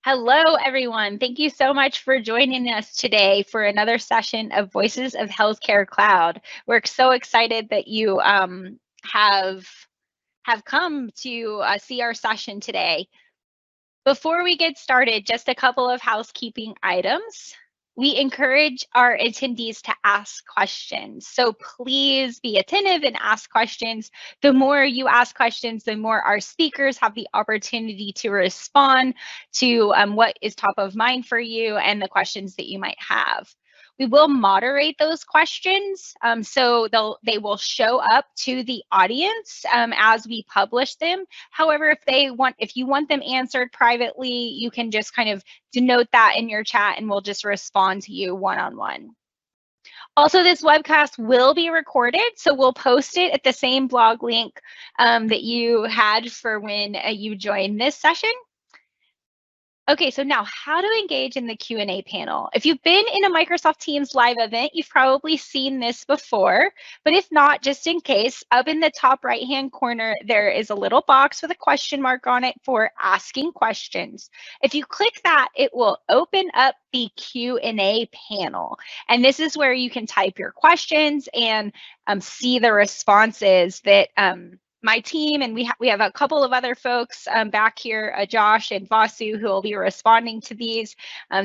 Hello, everyone. Thank you so much for joining us today for another session of Voices of Healthcare Cloud. We're so excited that you have come to see our session today. Before we get started, just a couple of housekeeping items. We encourage our attendees to ask questions. So please be attentive and ask questions. The more you ask questions, the more our speakers have the opportunity to respond to what is top of mind for you and the questions that you might have. We will moderate those questions, so they will show up to the audience as we publish them. However, if you want them answered privately, you can just kind of denote that in your chat and we'll just respond to you one-on-one. Also, this webcast will be recorded, so we'll post it at the same blog link that you had for when you joined this session. Okay, so now how to engage in the Q&A panel. If you've been in a Microsoft Teams live event, you've probably seen this before, but if not, just in case, up in the top right-hand corner, there is a little box with a question mark on it for asking questions. If you click that, it will open up the Q&A panel. And this is where you can type your questions and see the responses that my team, and we have a couple of other folks back here, Josh and Vasu, who will be responding to these.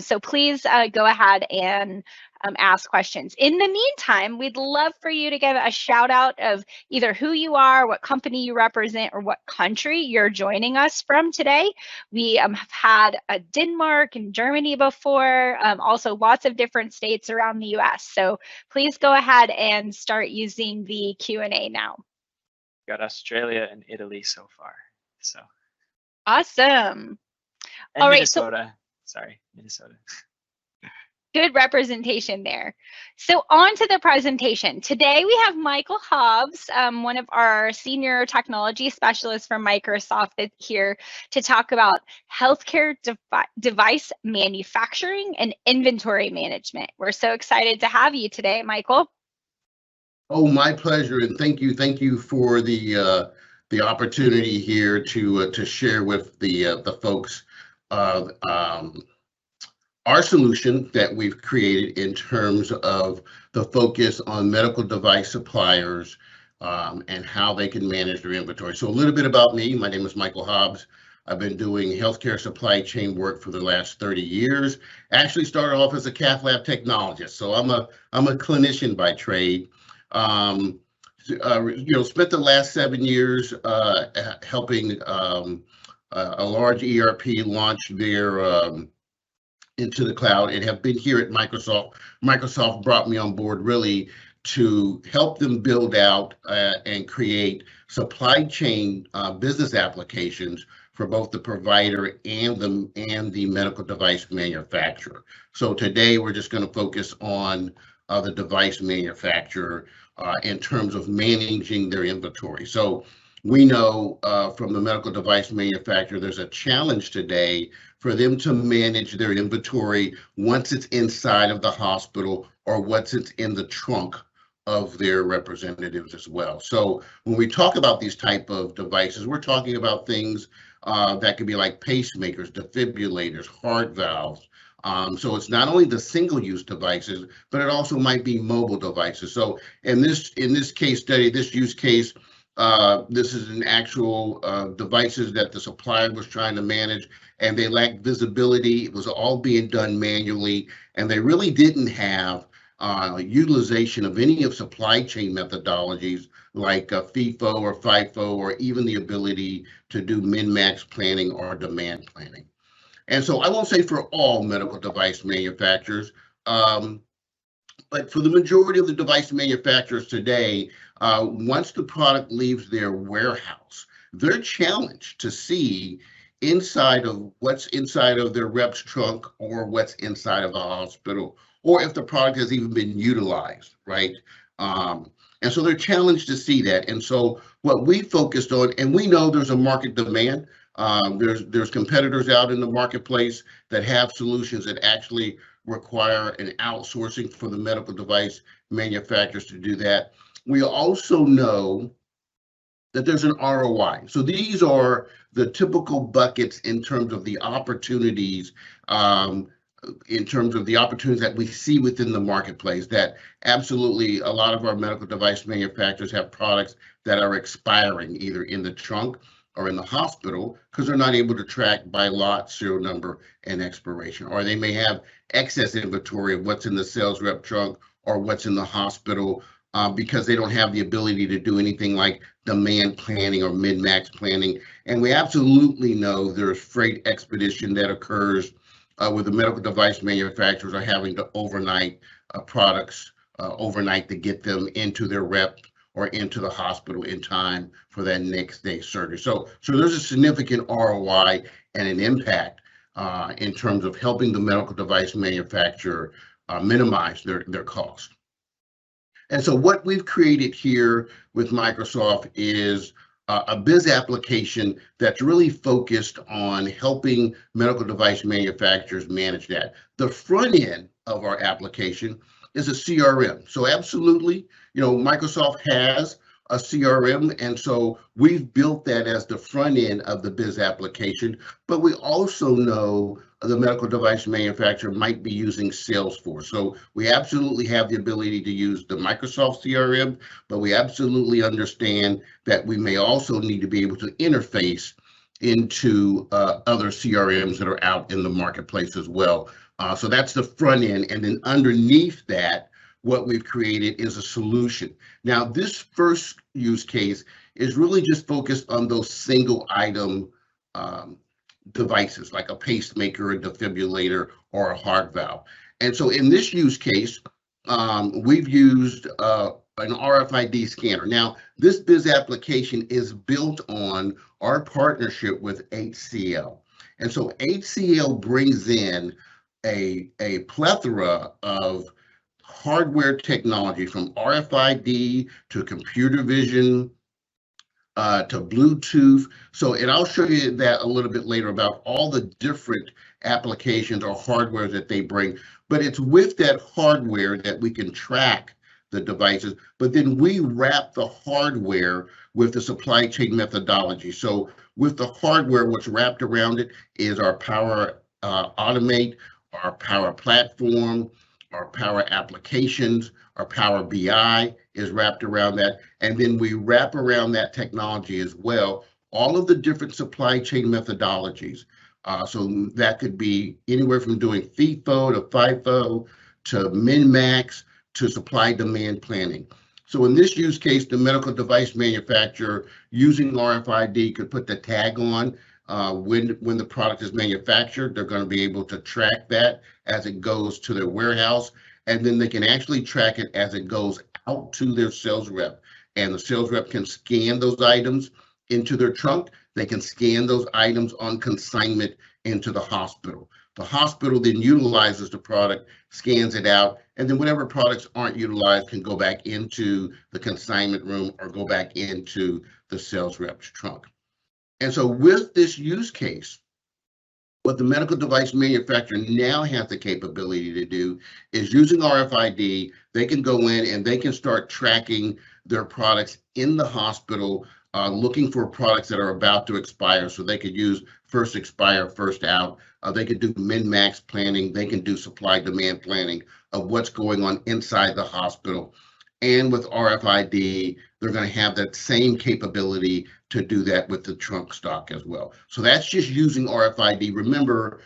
So please go ahead and ask questions. In the meantime, we'd love for you to give a shout out of either who you are, what company you represent, or what country you're joining us from today. We have had Denmark and Germany before, also lots of different states around the US. So please go ahead and start using the Q&A now. Got Australia and Italy so far. So awesome. And all Minnesota. Right, so Minnesota. Good representation there. So on to the presentation. Today we have Michael Hobbs, one of our senior technology specialists from Microsoft, here to talk about healthcare device manufacturing and inventory management. We're so excited to have you today, Michael. Oh, my pleasure, and thank you for the opportunity here to share with the folks our solution that we've created in terms of the focus on medical device suppliers and how they can manage their inventory. So a little bit about me. My name is Michael Hobbs. I've been doing healthcare supply chain work for the last 30 years. Actually started off as a cath lab technologist, so I'm a clinician by trade. Spent the last 7 years helping a large ERP launch their into the cloud, and have been here at Microsoft. Microsoft brought me on board really to help them build out and create supply chain business applications for both the provider and the medical device manufacturer. So today we're just going to focus on the device manufacturer in terms of managing their inventory. So we know from the medical device manufacturer, there's a challenge today for them to manage their inventory once it's inside of the hospital or once it's in the trunk of their representatives as well. So when we talk about these type of devices, we're talking about things that could be like pacemakers, defibrillators, heart valves. So it's not only the single-use devices, but it also might be mobile devices. So in this case study, this use case, this is an actual devices that the supplier was trying to manage, and they lacked visibility. It was all being done manually, and they really didn't have utilization of any of supply chain methodologies like FIFO or FIFO, or even the ability to do min-max planning or demand planning. And so I won't say for all medical device manufacturers, but for the majority of the device manufacturers today, once the product leaves their warehouse, they're challenged to see inside of what's inside of their rep's trunk or what's inside of the hospital, or if the product has even been utilized, right? And so they're challenged to see that. And so what we focused on, and we know there's a market demand. There's competitors out in the marketplace that have solutions that actually require an outsourcing for the medical device manufacturers to do that. We also know that there's an ROI. So these are the typical buckets in terms of the opportunities, that we see within the marketplace, that absolutely a lot of our medical device manufacturers have products that are expiring either in the trunk or in the hospital because they're not able to track by lot, serial number, and expiration. Or they may have excess inventory of what's in the sales rep trunk or what's in the hospital because they don't have the ability to do anything like demand planning or min-max planning. And we absolutely know there's freight expedition that occurs where the medical device manufacturers are having to overnight products overnight to get them into their rep or into the hospital in time for that next day surgery. So there's a significant ROI and an impact in terms of helping the medical device manufacturer minimize their cost. And so what we've created here with Microsoft is a biz application that's really focused on helping medical device manufacturers manage that. The front end of our application is a CRM. So absolutely, Microsoft has a CRM, and so we've built that as the front end of the biz application. But we also know the medical device manufacturer might be using Salesforce. So we absolutely have the ability to use the Microsoft CRM, but we absolutely understand that we may also need to be able to interface into other CRMs that are out in the marketplace as well. So that's the front end. And then underneath that, what we've created is a solution. Now, this first use case is really just focused on those single item devices like a pacemaker, a defibrillator, or a heart valve. And so in this use case, we've used an RFID scanner. Now, this biz application is built on our partnership with HCL. And so HCL brings in a plethora of hardware technology from RFID to computer vision to Bluetooth. And I'll show you that a little bit later about all the different applications or hardware that they bring. But it's with that hardware that we can track the devices, but then we wrap the hardware with the supply chain methodology. So with the hardware, what's wrapped around it is our Power Automate, our Power Platform, our Power Applications, our Power BI is wrapped around that. And then we wrap around that technology as well, all of the different supply chain methodologies. So that could be anywhere from doing FIFO to FIFO to min-max to supply demand planning. So in this use case, the medical device manufacturer using RFID could put the tag on when the product is manufactured. They're going to be able to track that as it goes to their warehouse, and then they can actually track it as it goes out to their sales rep. And the sales rep can scan those items into their trunk. They can scan those items on consignment into the hospital. The hospital then utilizes the product, scans it out, and then whatever products aren't utilized can go back into the consignment room or go back into the sales rep's trunk. And so with this use case, what the medical device manufacturer now has the capability to do is using RFID, they can go in and they can start tracking their products in the hospital, looking for products that are about to expire. So they could use first expire, first out. They could do min-max planning. They can do supply demand planning of what's going on inside the hospital. And with RFID, they're going to have that same capability to do that with the trunk stock as well. So that's just using RFID. Remember,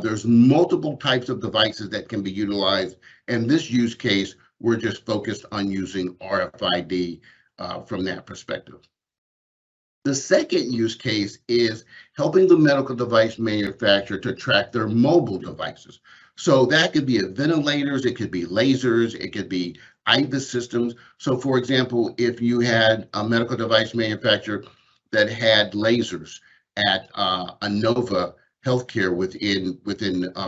there's multiple types of devices that can be utilized. In this use case, we're just focused on using RFID from that perspective. The second use case is helping the medical device manufacturer to track their mobile devices. So that could be ventilators, it could be lasers, it could be IVUS systems. So for example, if you had a medical device manufacturer that had lasers at Nova Healthcare within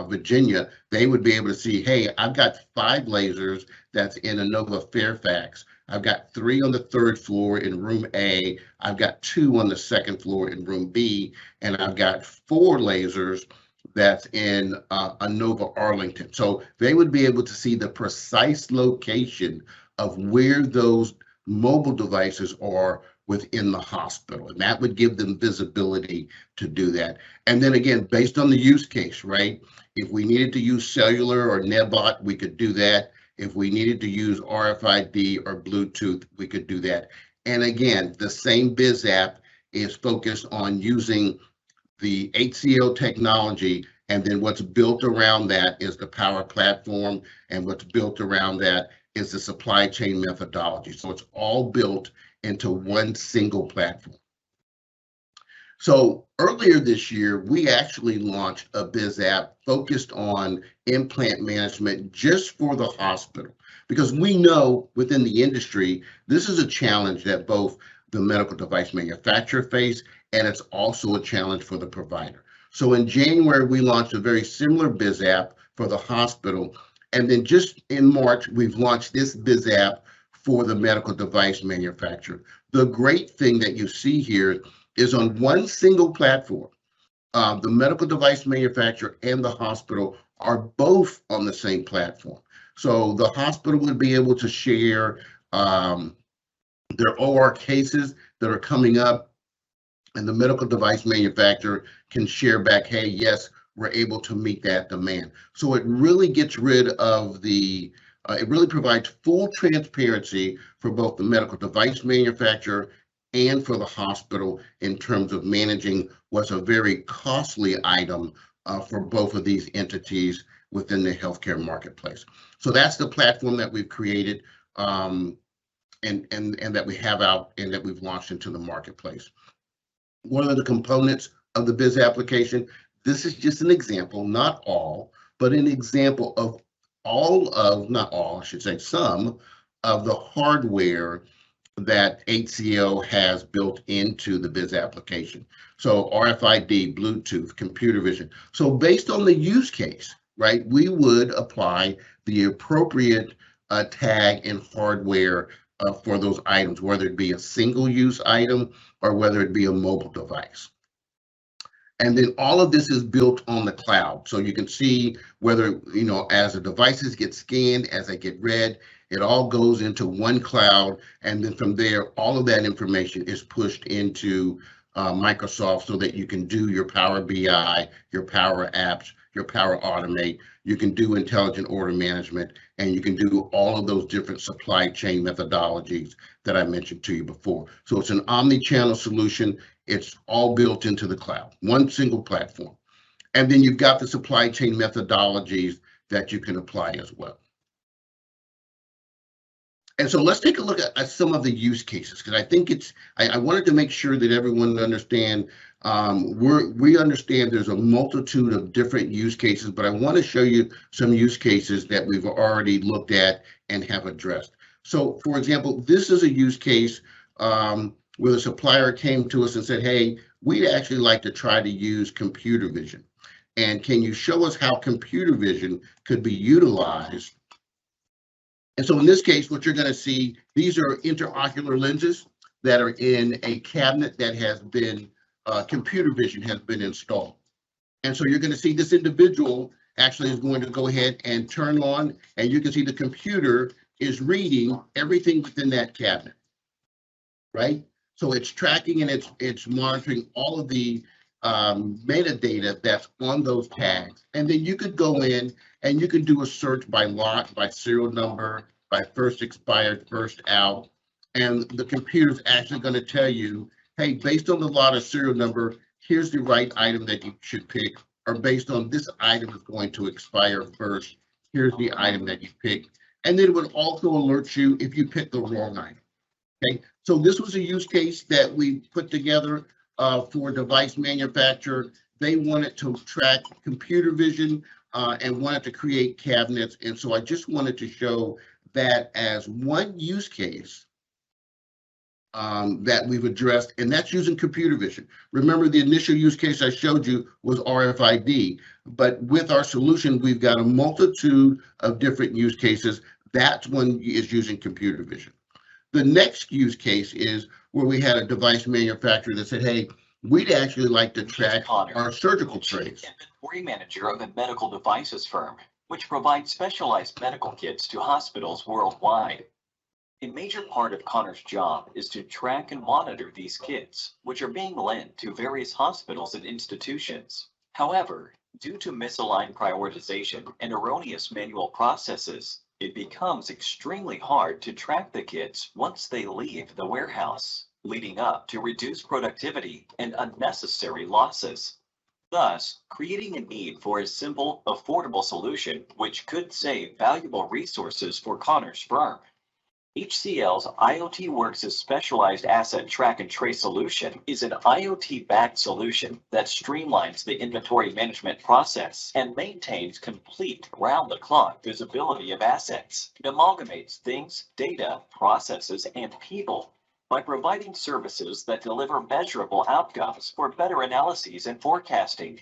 Virginia, they would be able to see, hey, I've got 5 lasers that's in Nova Fairfax. I've got 3 on the 3rd floor in room A. I've got 2 on the 2nd floor in room B, and I've got 4 lasers that's in Nova Arlington. So they would be able to see the precise location of where those mobile devices are within the hospital. And that would give them visibility to do that. And then again, based on the use case, right? If we needed to use cellular or NetBot, we could do that. If we needed to use RFID or Bluetooth, we could do that. And again, the same Biz app is focused on using the HCO technology, and then what's built around that is the power platform, and what's built around that is the supply chain methodology. So it's all built into one single platform. So earlier this year, we actually launched a Biz app focused on implant management just for the hospital, because we know within the industry, this is a challenge that both the medical device manufacturer face, and it's also a challenge for the provider. So in January, we launched a very similar Biz app for the hospital. And then just in March, we've launched this Biz app for the medical device manufacturer. The great thing that you see here is on one single platform, the medical device manufacturer and the hospital are both on the same platform. So the hospital would be able to share their OR cases that are coming up, and the medical device manufacturer can share back, hey, yes, we're able to meet that demand. So it really gets rid of it really provides full transparency for both the medical device manufacturer and for the hospital in terms of managing what's a very costly item for both of these entities within the healthcare marketplace. So that's the platform that we've created and that we have out and that we've launched into the marketplace. One of the components of the Biz application, this is just an example, not all, but an example of not all, I should say, some of the hardware that HCO has built into the Biz application. So RFID, Bluetooth, computer vision. So based on the use case, right, we would apply the appropriate tag and hardware for those items, whether it be a single-use item or whether it be a mobile device. And then all of this is built on the cloud. So you can see whether, as the devices get scanned, as they get read, it all goes into one cloud. And then from there, all of that information is pushed into Microsoft so that you can do your Power BI, your Power Apps, your Power Automate. You can do intelligent order management, and you can do all of those different supply chain methodologies that I mentioned to you before. So it's an omni-channel solution. It's all built into the cloud, one single platform. And then you've got the supply chain methodologies that you can apply as well. And so let's take a look at some of the use cases, because I think I wanted to make sure that everyone understand, we understand there's a multitude of different use cases, but I want to show you some use cases that we've already looked at and have addressed. So for example, this is a use case where the supplier came to us and said, hey, we'd actually like to try to use computer vision. And can you show us how computer vision could be utilized? And so in this case, what you're going to see, these are intraocular lenses that are in a cabinet that has been, computer vision has been installed. And so you're going to see this individual actually is going to go ahead and turn on, and you can see the computer is reading everything within that cabinet, right? So it's tracking and it's monitoring all of the metadata that's on those tags. And then you could go in and you can do a search by lot, by serial number, by first expired, first out. And the computer's actually going to tell you, hey, based on the lot of serial number, here's the right item that you should pick. Or based on this item is going to expire first, here's the item that you pick. And then it would also alert you if you pick the wrong item. Okay, so this was a use case that we put together for a device manufacturer. They wanted to track computer vision and wanted to create cabinets. And so I just wanted to show that as one use case that we've addressed, and that's using computer vision. Remember, the initial use case I showed you was RFID, but with our solution, we've got a multitude of different use cases. That's one is using computer vision. The next use case is where we had a device manufacturer that said, hey, we'd actually like to track our surgical trays. Inventory manager of a medical devices firm, which provides specialized medical kits to hospitals worldwide. A major part of Connor's job is to track and monitor these kits, which are being lent to various hospitals and institutions. However, due to misaligned prioritization and erroneous manual processes, it becomes extremely hard to track the kits once they leave the warehouse, leading up to reduced productivity and unnecessary losses. Thus, creating a need for a simple, affordable solution which could save valuable resources for Connor's firm. HCL's IoT Works' specialized asset track and trace solution is an IoT-backed solution that streamlines the inventory management process and maintains complete round-the-clock visibility of assets. It amalgamates things, data, processes, and people by providing services that deliver measurable outcomes for better analyses and forecasting.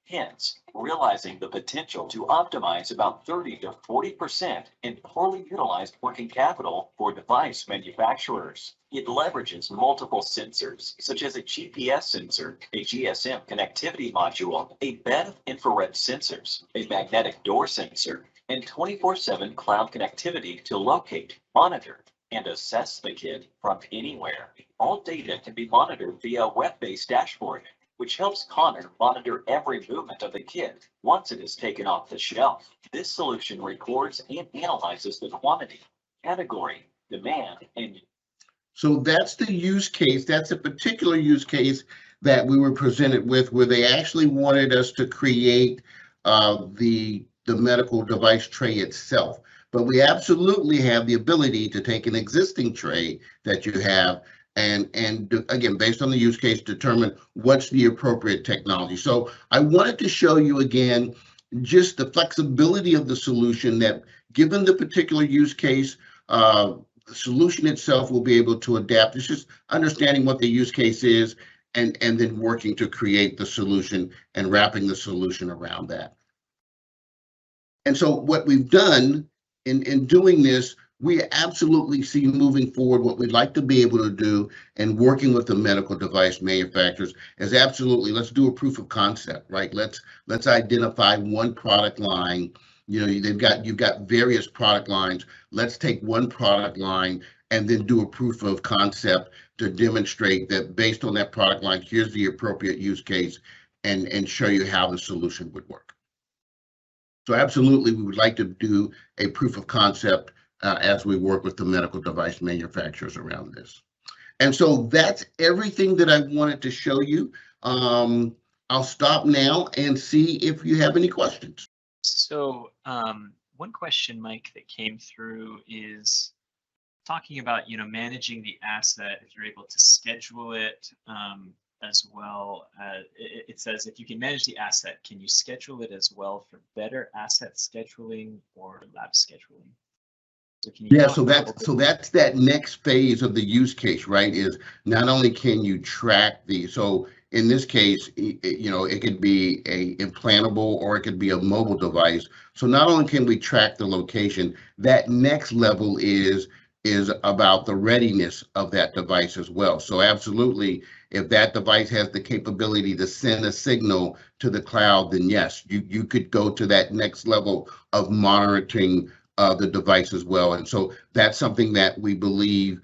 Hence, realizing the potential to optimize about 30 to 40% in poorly utilized working capital for device manufacturers. It leverages multiple sensors, such as a GPS sensor, a GSM connectivity module, a bed of infrared sensors, a magnetic door sensor, and 24/7 cloud connectivity to locate, monitor, and assess the kit from anywhere. All data can be monitored via a web-based dashboard, which helps Connor monitor every movement of the kit once it is taken off the shelf. This solution records and analyzes the quantity, category, demand, and So that's the use case. That's a particular use case that we were presented with, where they actually wanted us to create the medical device tray itself. But we absolutely have the ability to take an existing tray that you have and again, based on the use case, determine what's the appropriate technology. So I wanted to show you again just the flexibility of the solution, that given the particular use case, the solution itself will be able to adapt. It's just understanding what the use case is and then working to create the solution and wrapping the solution around that. And so what we've done in doing this, we absolutely see moving forward what we'd like to be able to do and working with the medical device manufacturers is absolutely, let's do a proof of concept, right? Let's identify one product line. You know, you've got various product lines. Let's take one product line and then do a proof of concept to demonstrate that based on that product line, here's the appropriate use case, and show you how the solution would work. So absolutely, we would like to do a proof of concept as we work with the medical device manufacturers around this. And so that's everything that I wanted to show you. I'll stop now and see if you have any questions. So one question, Mike, that came through is talking about, managing the asset, if you're able to schedule it, as well as it says, if you can manage the asset, can you schedule it as well for better asset scheduling or lab scheduling? So can you that's that next phase of the use case, right? Is not only can you track so in this case, it could be a implantable or it could be a mobile device. So not only can we track the location, that next level is about the readiness of that device as well. So absolutely, if that device has the capability to send a signal to the cloud, then yes, you could go to that next level of monitoring the device as well. And so that's something that we believe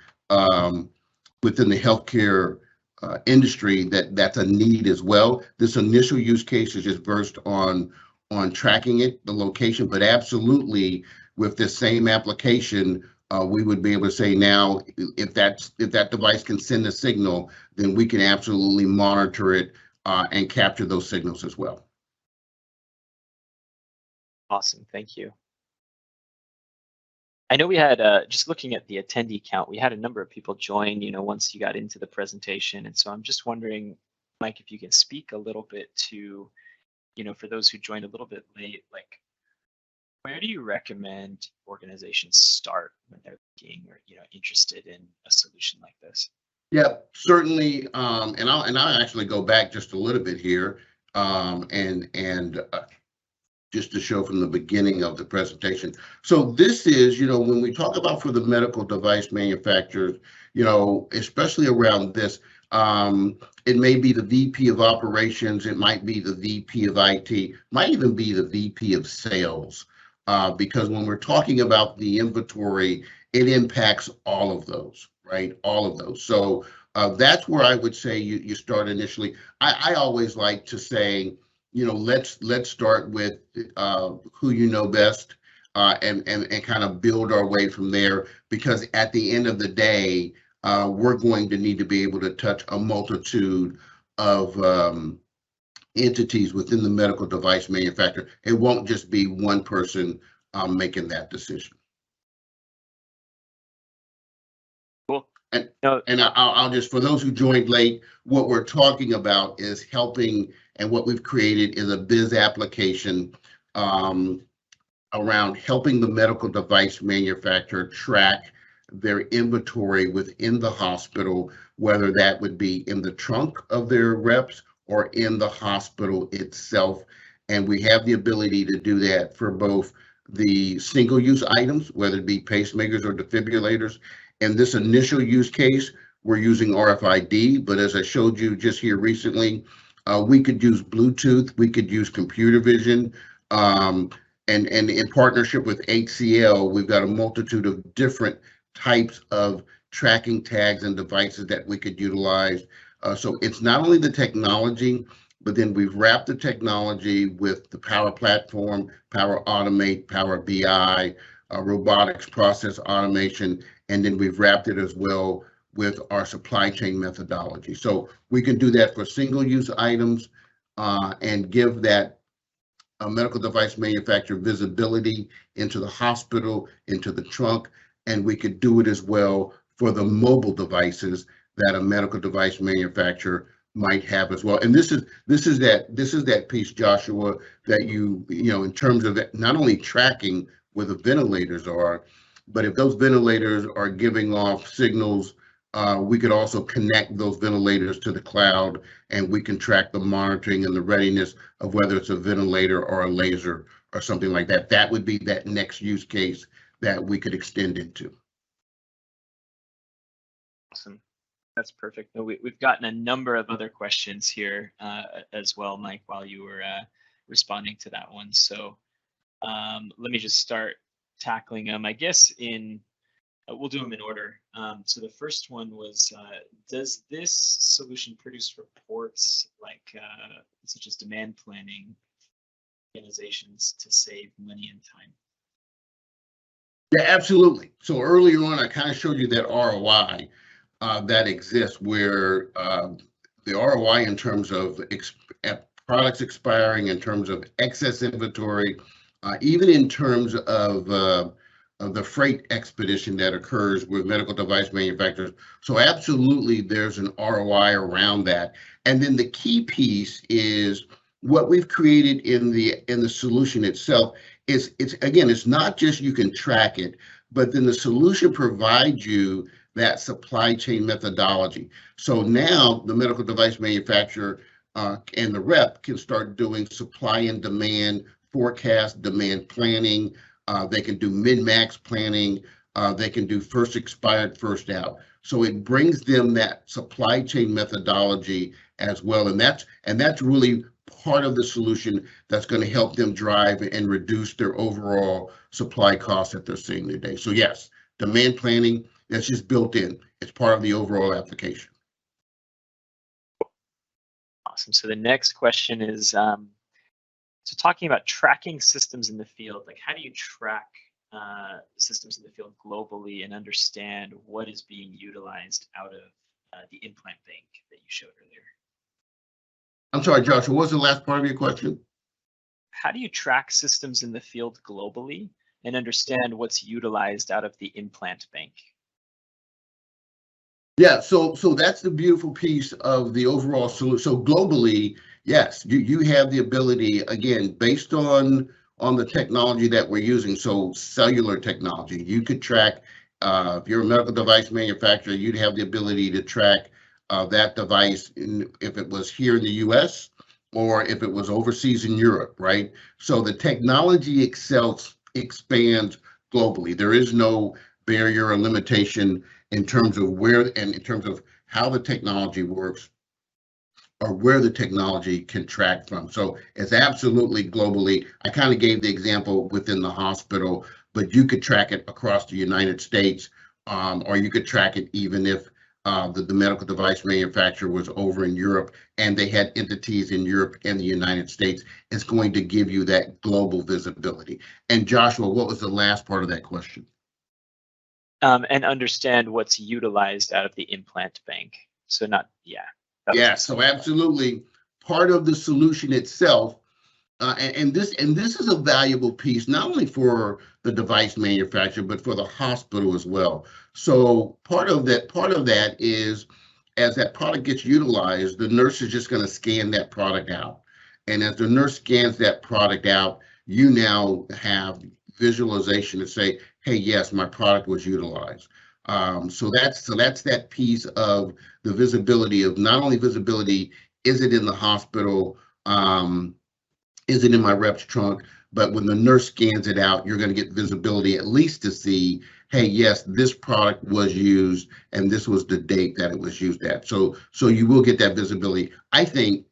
within the healthcare industry that's a need as well. This initial use case is just versed on tracking the location, but absolutely with this same application, we would be able to say now, if that device can send a signal, then we can absolutely monitor it and capture those signals as well. Awesome, thank you. I know we had, just looking at the attendee count, we had a number of people join, once you got into the presentation. And so I'm just wondering, Mike, if you can speak a little bit to, for those who joined a little bit late, like, where do you recommend organizations start when they're looking or, interested in a solution like this? Yeah, certainly. And I'll actually go back just a little bit here just to show from the beginning of the presentation. So this is, when we talk about for the medical device manufacturers, especially around this, it may be the VP of operations, it might be the VP of IT, might even be the VP of sales. because when we're talking about the inventory, it impacts all of those, right? All of those. So that's where I would say you start initially. I always like to say, let's start with who you know best, and kind of build our way from there, because at the end of the day, we're going to need to be able to touch a multitude of entities within the medical device manufacturer. It won't just be one person making that decision. Cool. And I'll just, for those who joined late, what we're talking about is helping, and what we've created is a biz application around helping the medical device manufacturer track their inventory within the hospital, whether that would be in the trunk of their reps or in the hospital itself. And we have the ability to do that for both the single-use items, whether it be pacemakers or defibrillators. In this initial use case, we're using RFID, but as I showed you just here recently, we could use Bluetooth, we could use computer vision, and in partnership with HCL, we've got a multitude of different types of tracking tags and devices that we could utilize. So it's not only the technology, but then we've wrapped the technology with the Power Platform, Power Automate, Power BI, robotics process automation, and then we've wrapped it as well with our supply chain methodology. So we can do that for single-use items and give that medical device manufacturer visibility into the hospital, into the trunk, and we could do it as well for the mobile devices that a medical device manufacturer might have as well. And this is that piece, Joshua, that you know, in terms of not only tracking where the ventilators are, but if those ventilators are giving off signals, we could also connect those ventilators to the cloud, and we can track the monitoring and the readiness of whether it's a ventilator or a laser or something like that. That would be that next use case that we could extend into. Awesome. That's perfect. We've gotten a number of other questions here as well, Mike, while you were responding to that one. So let me just start tackling them. I guess we'll do them in order. So the first one was, does this solution produce reports like such as demand planning organizations to save money and time? Yeah, absolutely. So earlier on, I kind of showed you that ROI that exists, where the ROI in terms of products expiring, in terms of excess inventory, even in terms of the freight expedition that occurs with medical device manufacturers. So absolutely, there's an ROI around that. And then the key piece is what we've created in the solution itself. It's not just you can track it, but then the solution provides you that supply chain methodology. So now the medical device manufacturer and the rep can start doing supply and demand forecast, demand planning. They can do min-max planning. They can do first expired, first out. So it brings them that supply chain methodology as well. And that's really part of the solution that's going to help them drive and reduce their overall supply costs that they're seeing today. So yes, demand planning, that's just built in. It's part of the overall application. Awesome. So the next question is, so talking about tracking systems in the field, like how do you track systems in the field globally and understand what is being utilized out of the implant bank that you showed earlier? I'm sorry, Joshua, what was the last part of your question? How do you track systems in the field globally and understand what's utilized out of the implant bank? Yeah, so that's the beautiful piece of the overall solution. So globally, yes, you have the ability, again, based on the technology that we're using, so cellular technology, you could track, if you're a medical device manufacturer, you'd have the ability to track that device if it was here in the US or if it was overseas in Europe, right? So the technology itself expands globally. There is no barrier or limitation in terms of where and in terms of how the technology works. or where the technology can track from. So it's absolutely globally. I kind of gave the example within the hospital, but you could track it across the United States, or you could track it even if the medical device manufacturer was over in Europe and they had entities in Europe and the United States. It's going to give you that global visibility. And Joshua, what was the last part of that question? And understand what's utilized out of the implant bank. So not, yeah. Yeah, so absolutely. Part of the solution itself, and this is a valuable piece, not only for the device manufacturer, but for the hospital as well. So part of that is, as that product gets utilized, the nurse is just going to scan that product out. And as the nurse scans that product out, you now have visualization to say, hey, yes, my product was utilized. So that's that piece of the visibility of not only visibility, is it in the hospital, is it in my rep's trunk, but when the nurse scans it out, you're going to get visibility at least to see, hey, yes, this product was used and this was the date that it was used at. So you will get that visibility. I think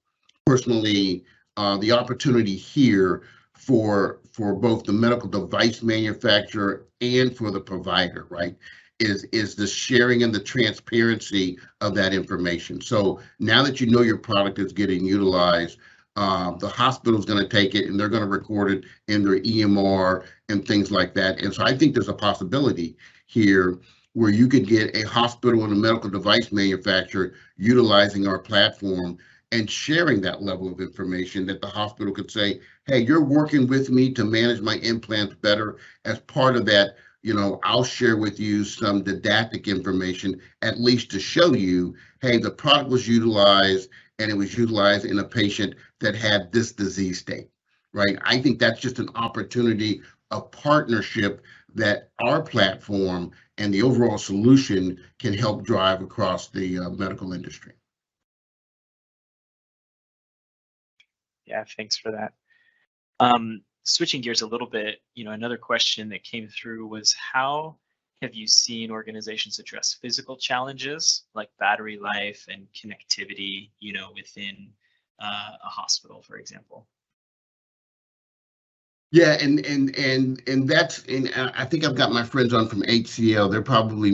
personally, the opportunity here for both the medical device manufacturer and for the provider, right, is the sharing and the transparency of that information. So now that you know your product is getting utilized, the hospital is going to take it and they're going to record it in their EMR and things like that. And so I think there's a possibility here where you could get a hospital and a medical device manufacturer utilizing our platform and sharing that level of information, that the hospital could say, hey, you're working with me to manage my implants better. As part of that, I'll share with you some didactic information, at least to show you, hey, the product was utilized and it was utilized in a patient that had this disease state, right? I think that's just an opportunity, a partnership that our platform and the overall solution can help drive across the medical industry. Yeah, thanks for that. Switching gears a little bit, another question that came through was, how have you seen organizations address physical challenges like battery life and connectivity, within a hospital, for example? Yeah, and I think I've got my friends on from HCL. They're probably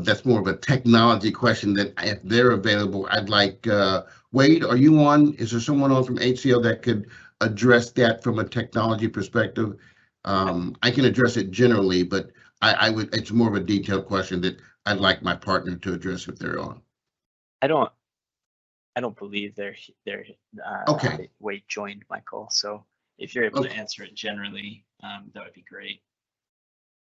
that's more of a technology question that if they're available, I'd like Wade, are you on? Is there someone on from HCL that could address that from a technology perspective? I can address it generally, but it's more of a detailed question that I'd like my partner to address if they're on. I don't believe they're okay. Wade joined, Michael. So if you're able to answer it generally, that would be great.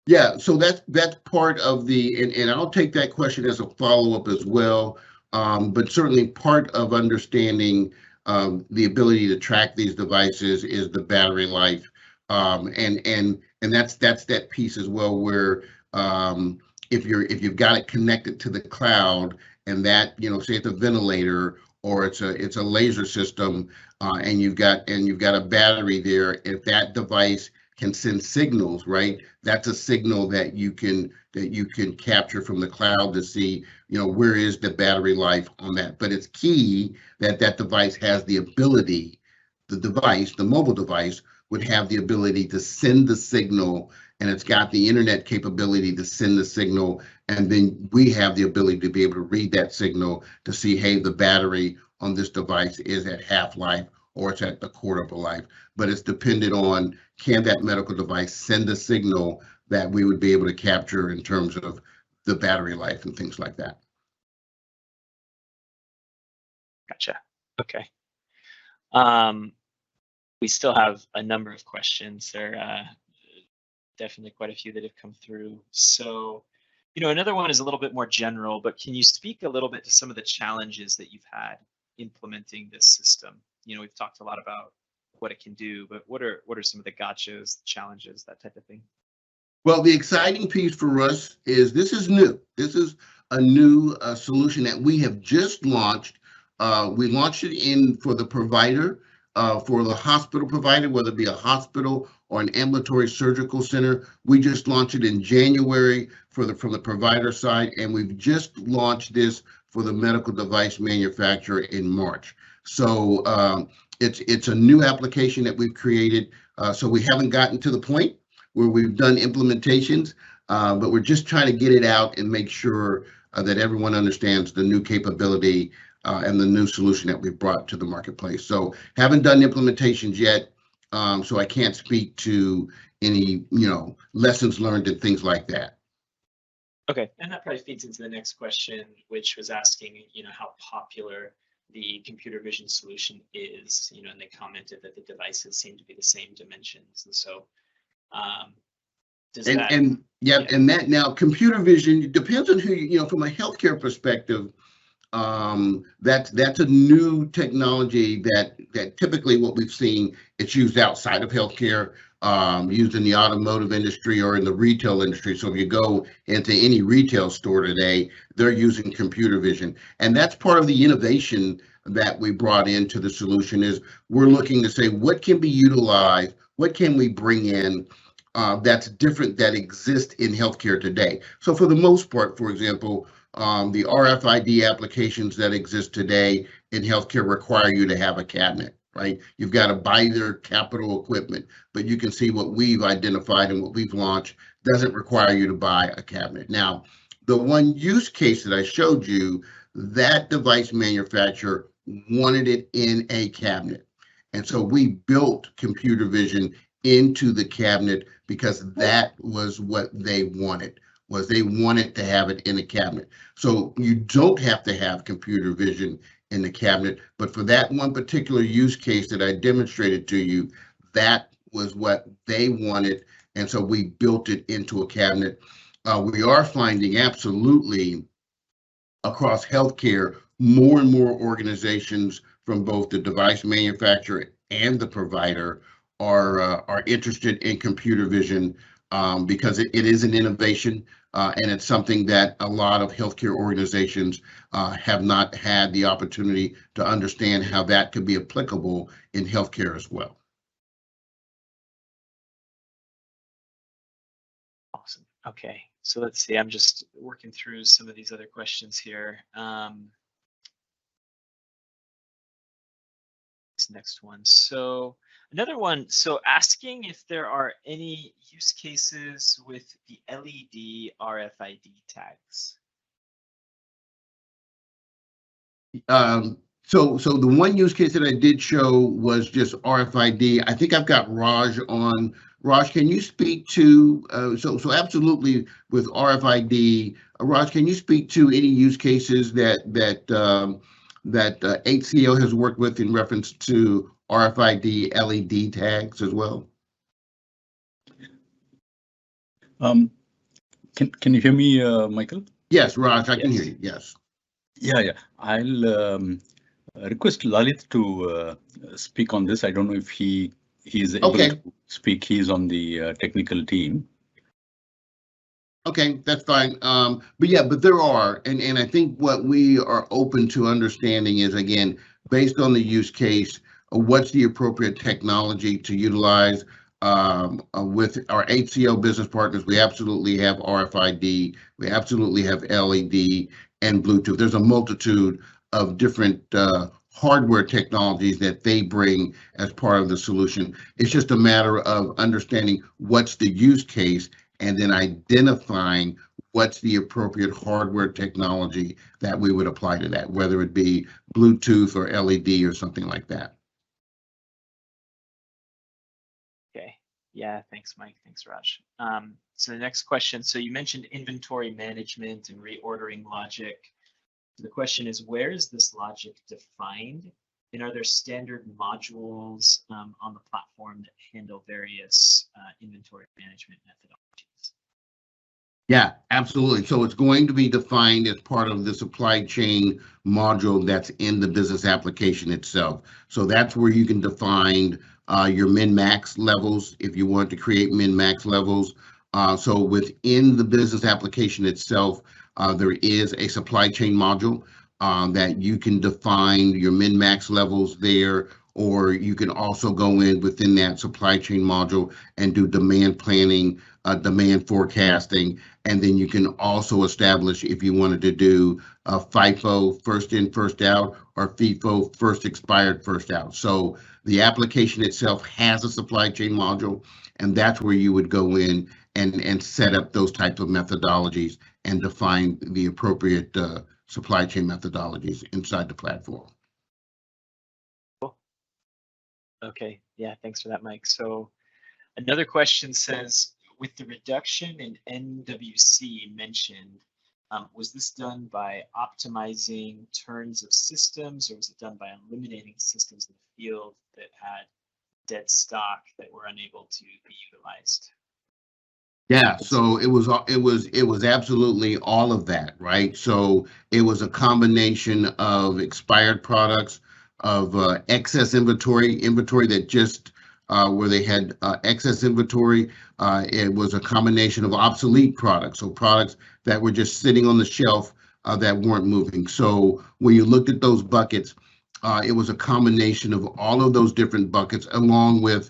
Yeah, so that's part of and I'll take that question as a follow-up as well. But certainly part of understanding the ability to track these devices is the battery life, and that's that piece as well, where if you've got it connected to the cloud, and that say it's a ventilator or it's a laser system, and you've got a battery there, if that device can send signals, right? That's a signal that you can capture from the cloud to see, where is the battery life on that. But it's key that device has the ability, the mobile device would have the ability to send the signal, and it's got the internet capability to send the signal, and then we have the ability to be able to read that signal to see, hey, the battery on this device is at half-life or it's at a quarter of a life. But it's dependent on, can that medical device send a signal that we would be able to capture in terms of the battery life and things like that. Gotcha. Okay. We still have a number of questions. There are definitely quite a few that have come through. So, another one is a little bit more general, but can you speak a little bit to some of the challenges that you've had implementing this system? We've talked a lot about what it can do, but what are some of the gotchas, challenges, that type of thing? Well, the exciting piece for us is this is new. This is a new solution that we have just launched. We launched it for the provider, for the hospital provider, whether it be a hospital or an ambulatory surgical center. We just launched it in January from the provider side, and we've just launched this for the medical device manufacturer in March. So it's a new application that we've created. So we haven't gotten to the point where we've done implementations, but we're just trying to get it out and make sure that everyone understands the new capability and the new solution that we've brought to the marketplace. So haven't done implementations yet, so I can't speak to any, lessons learned and things like that. Okay, and that probably feeds into the next question, which was asking, how popular the computer vision solution is, and they commented that the devices seem to be the same dimensions. And so and that now computer vision depends on who from a healthcare perspective, that's a new technology that typically what we've seen, it's used outside of healthcare, used in the automotive industry or in the retail industry. So if you go into any retail store today, they're using computer vision. And that's part of the innovation that we brought into the solution is we're looking to say, what can be utilized? What can we bring in that's different that exists in healthcare today? So for the most part, for example, the RFID applications that exist today in healthcare require you to have a cabinet, right? You've got to buy their capital equipment, but you can see what we've identified and what we've launched doesn't require you to buy a cabinet. Now, the one use case that I showed you, that device manufacturer wanted it in a cabinet. And so we built computer vision into the cabinet because that was what they wanted. They wanted to have it in a cabinet. So you don't have to have computer vision in the cabinet, but for that one particular use case that I demonstrated to you, that was what they wanted, and so we built it into a cabinet. We are finding absolutely across healthcare, more and more organizations from both the device manufacturer and the provider are interested in computer vision because it is an innovation. And it's something that a lot of healthcare organizations have not had the opportunity to understand how that could be applicable in healthcare as well. Awesome. Okay, so let's see. I'm just working through some of these other questions here. This next one. So another one. So asking if there are any use cases with the LED RFID tags. So the one use case that I did show was just RFID. I think I've got Raj on. Raj, can you speak to, so absolutely with RFID, Raj, can you speak to any use cases that HCO has worked with in reference to RFID LED tags as well? Can you hear me, Michael? Yes, Raj, I can hear you. Yes. Yeah. I'll request Lalit to speak on this. I don't know if he is able to speak. He's on the technical team. Okay, that's fine. But there are, and I think what we are open to understanding is, again, based on the use case, what's the appropriate technology to utilize. With our HCO business partners, we absolutely have RFID, we absolutely have LED and Bluetooth. There's a multitude of different hardware technologies that they bring as part of the solution. It's just a matter of understanding what's the use case and then identifying what's the appropriate hardware technology that we would apply to that, whether it be Bluetooth or LED or something like that. Okay. Yeah, thanks, Mike. Thanks, Raj. So the next question. So you mentioned inventory management and reordering logic. So the question is, where is this logic defined? And are there standard modules on the platform that handle various inventory management methodologies? Yeah, absolutely. So it's going to be defined as part of the supply chain module that's in the business application itself. So that's where you can define your min-max levels if you want to create min-max levels. So within the business application itself, there is a supply chain module that you can define your min-max levels there, or you can also go in within that supply chain module and do demand planning, demand forecasting, and then you can also establish if you wanted to do FIFO, first in, first out, or FIFO, first expired, first out. So the application itself has a supply chain module, and that's where you would go in and set up those types of methodologies and define the appropriate supply chain methodologies inside the platform. Cool. Okay, yeah, thanks for that, Mike. So another question says, with the reduction in NWC mentioned, was this done by optimizing turns of systems, or was it done by eliminating systems in the field that had dead stock that were unable to be utilized? Yeah, so it was absolutely all of that, right? So it was a combination of expired products, of excess inventory that just where they had excess inventory. It was a combination of obsolete products, so products that were just sitting on the shelf that weren't moving. So when you looked at those buckets, it was a combination of all of those different buckets, along with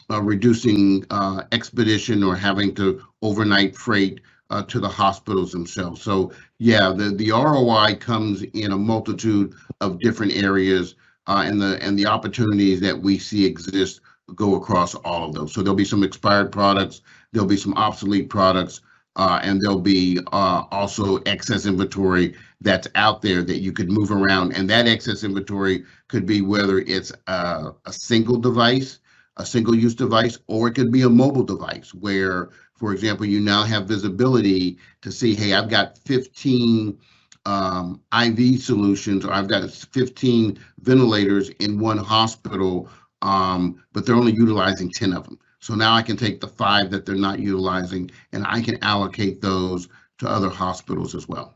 reducing expedition or having to overnight freight to the hospitals themselves. So yeah, the ROI comes in a multitude of different areas, and the opportunities that we see exist go across all of those. So there'll be some expired products, there'll be some obsolete products, and there'll be also excess inventory that's out there that you could move around. And that excess inventory could be whether it's a single device, a single-use device, or it could be a mobile device where, for example, you now have visibility to see, hey, I've got 15 IV solutions, or I've got 15 ventilators in one hospital, but they're only utilizing 10 of them. So now I can take the 5 that they're not utilizing, and I can allocate those to other hospitals as well.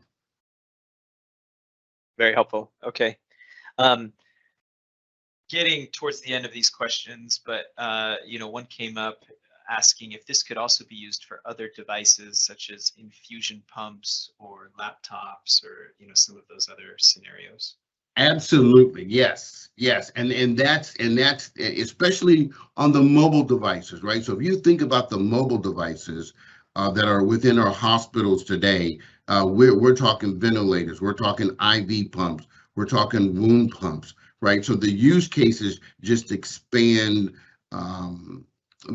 Very helpful. Okay. Getting towards the end of these questions, but one came up asking if this could also be used for other devices such as infusion pumps or laptops, or some of those other scenarios. Absolutely, yes, and that's especially on the mobile devices, right? So if you think about the mobile devices that are within our hospitals today, we're talking ventilators, we're talking IV pumps, we're talking wound pumps, right? So the use cases just expand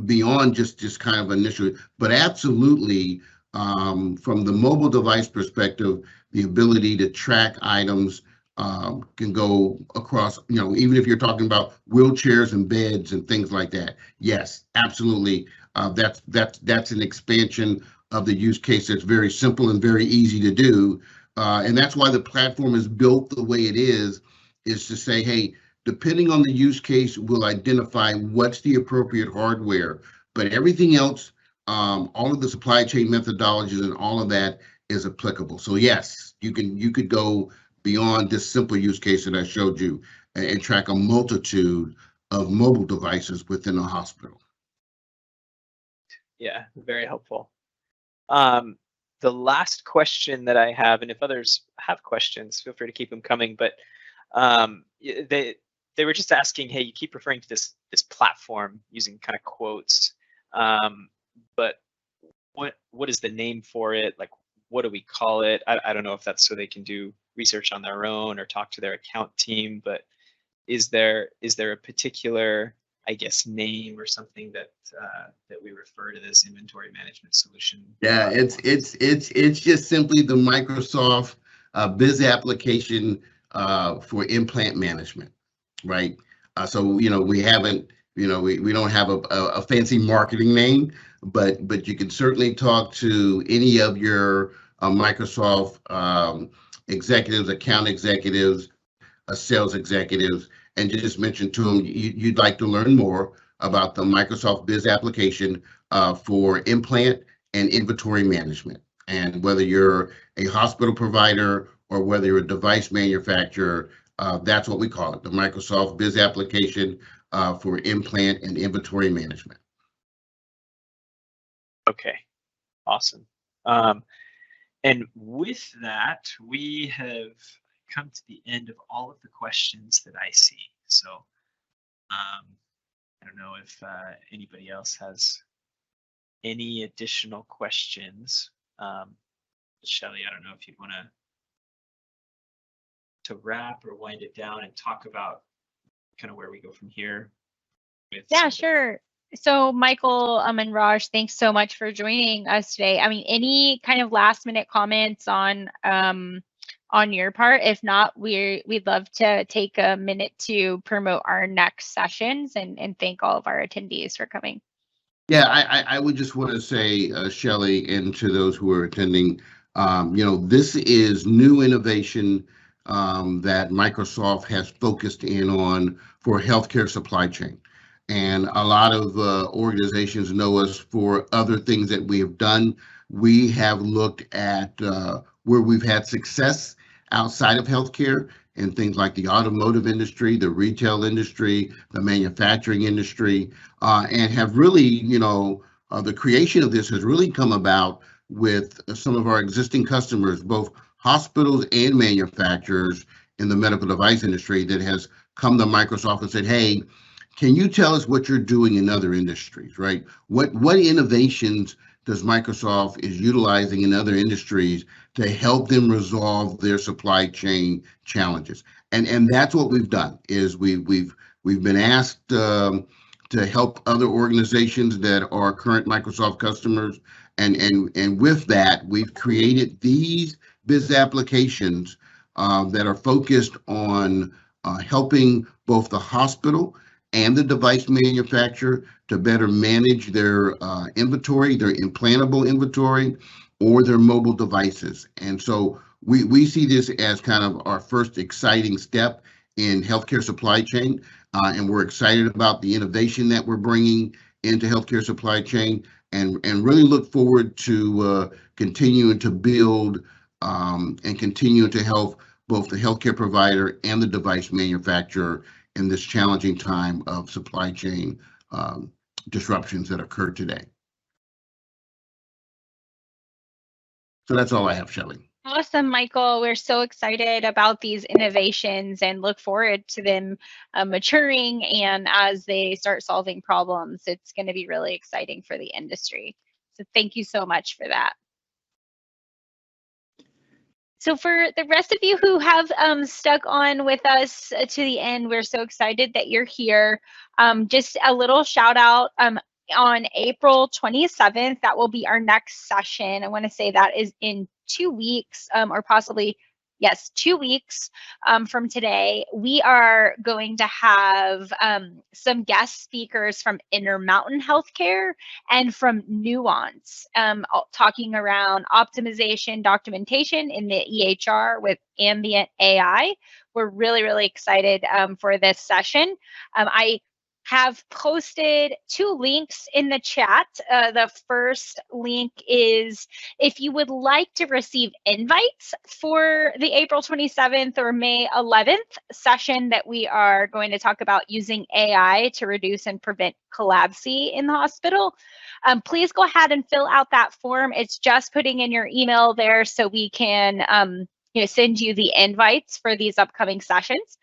beyond just kind of initial, but absolutely from the mobile device perspective, the ability to track items can go across, even if you're talking about wheelchairs and beds and things like that. Yes, absolutely. That's an expansion of the use case that's very simple and very easy to do. And that's why the platform is built the way it is to say, hey, depending on the use case, we'll identify what's the appropriate hardware, but everything else, all of the supply chain methodologies and all of that is applicable. So yes, you could go beyond this simple use case that I showed you and track a multitude of mobile devices within a hospital. Yeah, very helpful. The last question that I have, and if others have questions, feel free to keep them coming, but they were just asking, hey, you keep referring to this platform using kind of quotes, but what is the name for it? Like, what do we call it? I don't know if that's so they can do research on their own or talk to their account team, but is there a particular, I guess, name or something that we refer to this inventory management solution? Yeah, it's just simply the Microsoft Biz application for implant management, right? So we haven't, we don't have a fancy marketing name, but you can certainly talk to any of your Microsoft executives, account executives, sales executives, and just mention to them you'd like to learn more about the Microsoft Biz application for implant and inventory management. And whether you're a hospital provider or whether you're a device manufacturer, that's what we call it, the Microsoft Biz application for implant and inventory management. Okay, awesome. And with that, we have come to the end of all of the questions that I see. So I don't know if anybody else has any additional questions. Shelley, I don't know if you want to wrap or wind it down and talk about kind of where we go from here. Yeah, sure. So Michael and Raj, thanks so much for joining us today. I mean, any kind of last minute comments on your part? If not, we'd love to take a minute to promote our next sessions and thank all of our attendees for coming. Yeah, I would just want to say, Shelley, and to those who are attending, this is new innovation that Microsoft has focused in on for healthcare supply chain. And a lot of organizations know us for other things that we have done. We have looked at where we've had success outside of healthcare in things like the automotive industry, the retail industry, the manufacturing industry, and have really, the creation of this has really come about with some of our existing customers, both hospitals and manufacturers in the medical device industry, that has come to Microsoft and said, hey, can you tell us what you're doing in other industries, right? What innovations does Microsoft is utilizing in other industries to help them resolve their supply chain challenges? And that's what we've done. Is we've been asked to help other organizations that are current Microsoft customers, and with that, we've created these biz applications that are focused on helping both the hospital and the device manufacturer to better manage their inventory, their implantable inventory, or their mobile devices. And so we see this as kind of our first exciting step in healthcare supply chain, and we're excited about the innovation that we're bringing into healthcare supply chain, and really look forward to continuing to build and continue to help both the healthcare provider and the device manufacturer in this challenging time of supply chain disruptions that occur today. So that's all I have, Shelley. Awesome, Michael. We're so excited about these innovations and look forward to them maturing, and as they start solving problems, it's going to be really exciting for the industry. So thank you so much for that. So for the rest of you who have stuck on with us to the end, we're so excited that you're here. Just a little shout out, on April 27th, that will be our next session. I want to say that is in 2 weeks, or possibly, yes, 2 weeks from today. We are going to have some guest speakers from Intermountain Healthcare and from Nuance, talking around optimization documentation in the EHR with ambient AI. We're really, really excited for this session. I have posted 2 links in the chat. The first link is if you would like to receive invites for the April 27th or May 11th session that we are going to talk about using AI to reduce and prevent collapse in the hospital. Please go ahead and fill out that form. It's just putting in your email there so we can send you the invites for these upcoming sessions.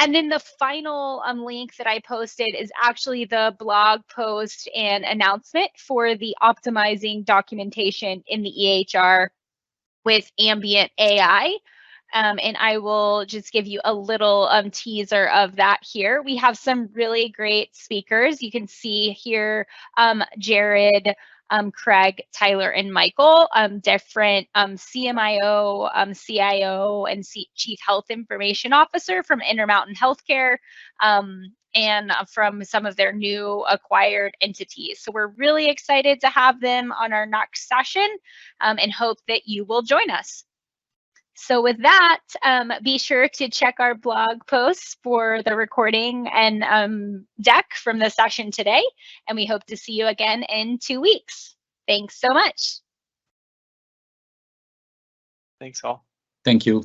And then the final link that I posted is actually the blog post and announcement for the optimizing documentation in the EHR with ambient AI. And I will just give you a little teaser of that here. We have some really great speakers. You can see here Jared, Craig, Tyler, and Michael, different CMIO, CIO, and Chief Health Information Officer from Intermountain Healthcare, and from some of their new acquired entities. So we're really excited to have them on our next session, and hope that you will join us. So with that, be sure to check our blog posts for the recording and deck from the session today. And we hope to see you again in 2 weeks. Thanks so much. Thanks all. Thank you.